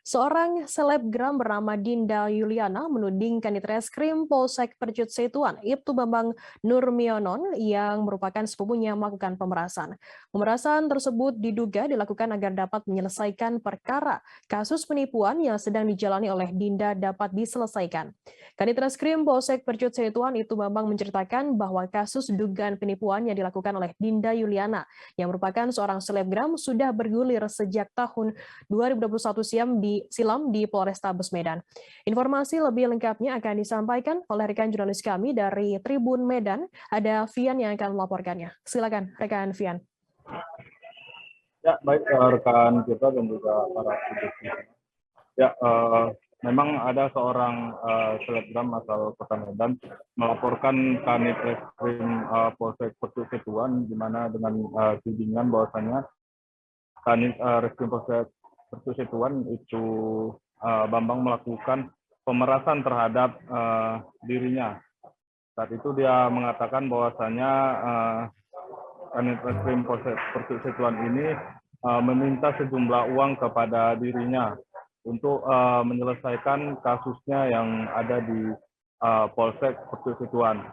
Seorang selebgram bernama Dinda Yuliana menuding Kanit Reskrim Polsek Percut Setuan, Ibtu Bambang Nurmionon yang merupakan sepupunya melakukan pemerasan. Pemerasan tersebut diduga dilakukan agar dapat menyelesaikan perkara kasus penipuan yang sedang dijalani oleh Dinda dapat diselesaikan. Kanit Reskrim Polsek Percut Setuan Ibtu Bambang menceritakan bahwa kasus dugaan penipuan yang dilakukan oleh Dinda Yuliana yang merupakan seorang selebgram sudah bergulir sejak tahun 2021 silam di Polrestabes Medan. Informasi lebih lengkapnya akan disampaikan oleh rekan jurnalis kami dari Tribun Medan. Ada Vian yang akan melaporkannya. Silakan rekan Vian. Ya, baik rekan kita dan juga para publik. Ya, memang ada seorang selebgram asal Kota Medan melaporkan Kanit Reskrim Polsek Percut Setuan, di mana dengan tudingan bahwasannya Kanit Reskrim Polsek Percut Setuan itu Bambang melakukan pemerasan terhadap dirinya. Saat itu dia mengatakan bahwasannya Kanit Reskrim Polsek Percut Setuan ini meminta sejumlah uang kepada dirinya untuk menyelesaikan kasusnya yang ada di Polsek Percut Setuan.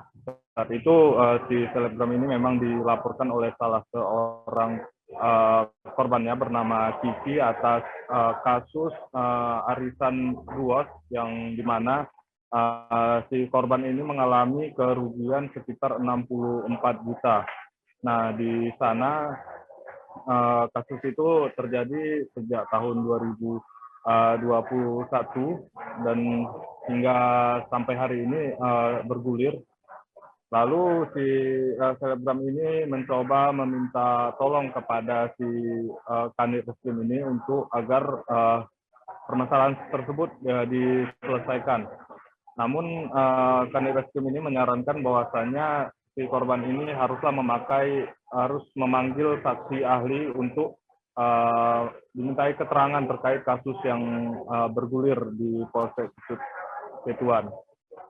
Saat itu si selebgram ini memang dilaporkan oleh salah seorang korbannya bernama Kiki atas kasus arisan ruos yang dimana si korban ini mengalami kerugian sekitar 64 juta. Nah, di sana kasus itu terjadi sejak tahun 2021 dan hingga sampai hari ini bergulir. Lalu si selebgram ini mencoba meminta tolong kepada si Kanit Reskrim ini untuk agar permasalahan tersebut diselesaikan. Namun Kanit Reskrim ini menyarankan bahwasanya si korban ini harus memanggil saksi ahli untuk dimintai keterangan terkait kasus yang bergulir di Polsek Percut Setuan.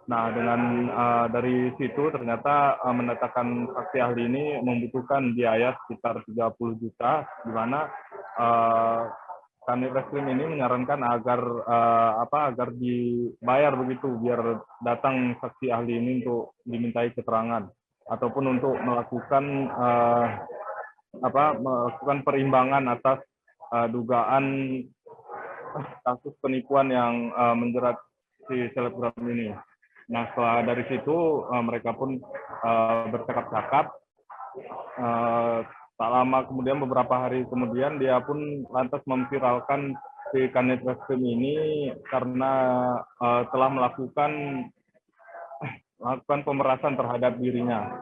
Nah, dengan dari situ ternyata mendatangkan saksi ahli ini membutuhkan biaya sekitar 30 juta, di mana Kanit Reskrim ini menyarankan agar dibayar begitu biar datang saksi ahli ini untuk dimintai keterangan ataupun untuk melakukan perimbangan atas dugaan kasus penipuan yang menjerat si selebgram ini. Nah, setelah dari situ mereka pun bercakap-cakap. Tak lama kemudian, beberapa hari kemudian, dia pun lantas memviralkan si Kanit Reskrim ini karena telah melakukan pemerasan terhadap dirinya.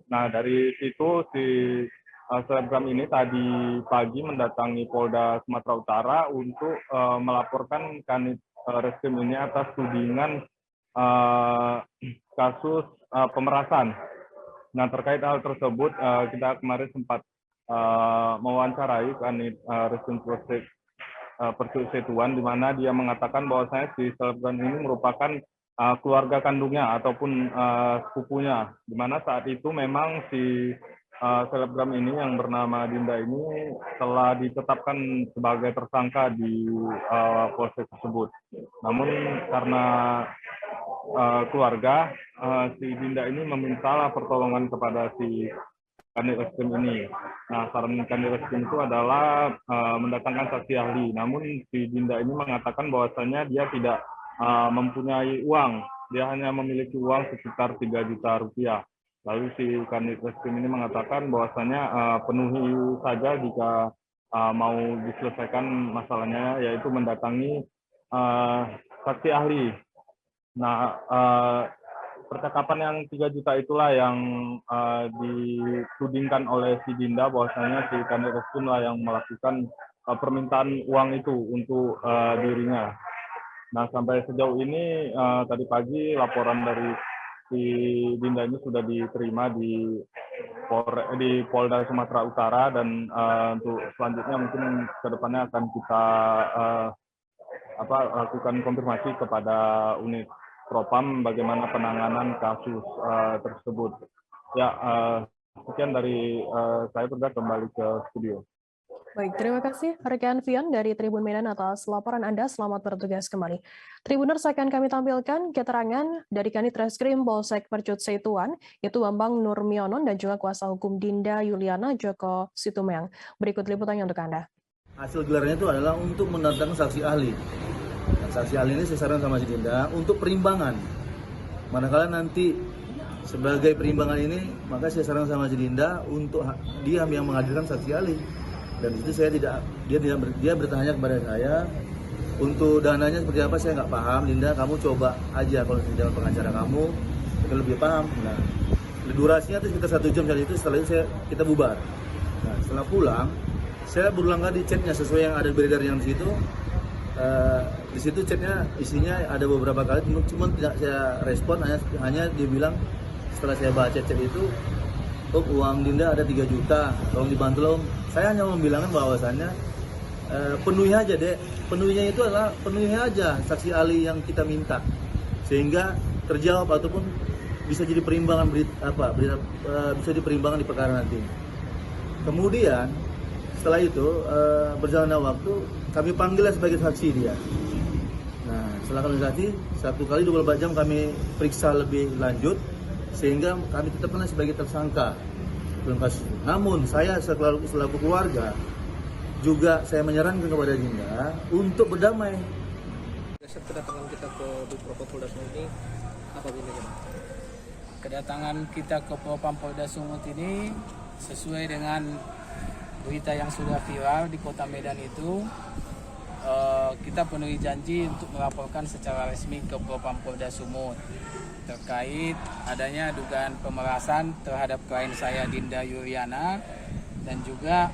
Nah, dari situ si selebgram ini tadi pagi mendatangi Polda Sumatera Utara untuk melaporkan Kanit Reskrim ini atas tudingan kasus pemerasan. Nah, terkait hal tersebut, kita kemarin sempat mewawancarai Kanit Reskrim Polsek Percut Setuan, di mana dia mengatakan bahwasanya si selebgram ini merupakan keluarga kandungnya ataupun sepupunya, di mana saat itu memang si selebgram ini yang bernama Dinda ini telah ditetapkan sebagai tersangka di polsek tersebut. Namun karena keluarga, si Dinda ini meminta pertolongan kepada si Kanit Reskrim ini. Nah, saran Kanit Reskrim itu adalah mendatangkan saksi ahli. Namun si Dinda ini mengatakan bahwasanya dia tidak mempunyai uang. Dia hanya memiliki uang sekitar 3 juta rupiah. Lalu si Kanit Reskrim ini mengatakan bahwasanya penuhi saja jika mau diselesaikan masalahnya, yaitu mendatangi saksi ahli. Nah, percakapan yang 3 juta itulah yang ditudingkan oleh si Dinda bahwasanya si Kanit Reskrim lah yang melakukan permintaan uang itu untuk dirinya. Nah, sampai sejauh ini tadi pagi laporan dari si Dinda ini sudah diterima di Polda Sumatera Utara, dan untuk selanjutnya mungkin kedepannya akan kita lakukan konfirmasi kepada unit Propam bagaimana penanganan kasus tersebut. Ya, sekian dari saya, kembali ke studio. Baik, terima kasih rekan Vian dari Tribun Medan atas laporan Anda. Selamat bertugas kembali. Tribuners, akan kami tampilkan keterangan dari Kanit Reskrim Polsek Percut Setuan, yaitu Bambang Nurmionon dan juga kuasa hukum Dinda Yuliana Joko Situmeang. Berikut liputannya untuk Anda. Hasil gelarnya itu adalah untuk mendatangkan saksi ahli. Dan saksi ahli ini saya sarankan sama si Dinda untuk perimbangan. Manakala nanti sebagai perimbangan ini, maka saya sarankan sama si Dinda untuk dia yang menghadirkan saksi ahli. Dan itu saya dia bertanya kepada saya untuk dananya seperti apa, saya nggak paham. Dinda, kamu coba aja kalau di dalam pengacara kamu kita lebih paham. Nah, durasinya itu sekitar 1 jam saat itu. Setelah itu kita bubar. Nah, setelah pulang saya berulang kali chatnya sesuai yang ada beredar yang di situ. Di situ chatnya isinya ada beberapa kali, cuma tidak saya respon, hanya dia bilang setelah saya baca chat itu, "Om, uang Dinda ada 3 juta, tolong dibantu lah Om." Saya hanya membilangkan bahwasannya penuhi aja deh, penuhinya itu adalah penuhi aja saksi ahli yang kita minta, sehingga terjawab ataupun bisa jadi perimbangan bisa diperimbangan di perkara nanti. Kemudian setelah itu berjalannya waktu, kami panggilnya sebagai saksi dia. Nah, setelah kami saksi, 1 kali 24 jam kami periksa lebih lanjut, sehingga kami tetapkan sebagai tersangka dalam kasus itu. Namun saya selaku keluarga juga saya menyarankan kepada Dinda untuk berdamai. Dasar kedatangan kita ke Propam Polda Sumut ini apa bedanya? Kedatangan kita ke Propam Polda Sumut ini sesuai dengan berita yang sudah viral di Kota Medan itu. Kita penuhi janji untuk melaporkan secara resmi ke Propam Polda Sumut terkait adanya dugaan pemerasan terhadap klien saya Dinda Yuliana dan juga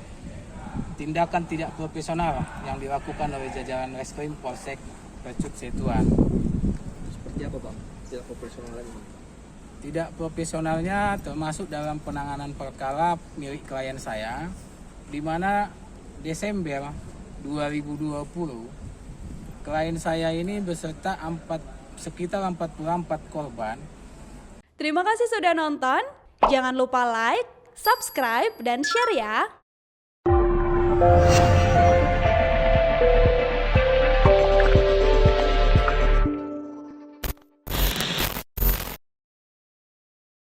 tindakan tidak profesional yang dilakukan oleh jajaran Reskrim Polsek Percut Setuan. Seperti apa Pak? Tidak profesional lagi. Tidak profesionalnya termasuk dalam penanganan perkara milik klien saya, di mana Desember 2020 klien saya ini beserta sekitar 44 korban. Terima kasih sudah nonton. Jangan lupa like, subscribe, dan share ya.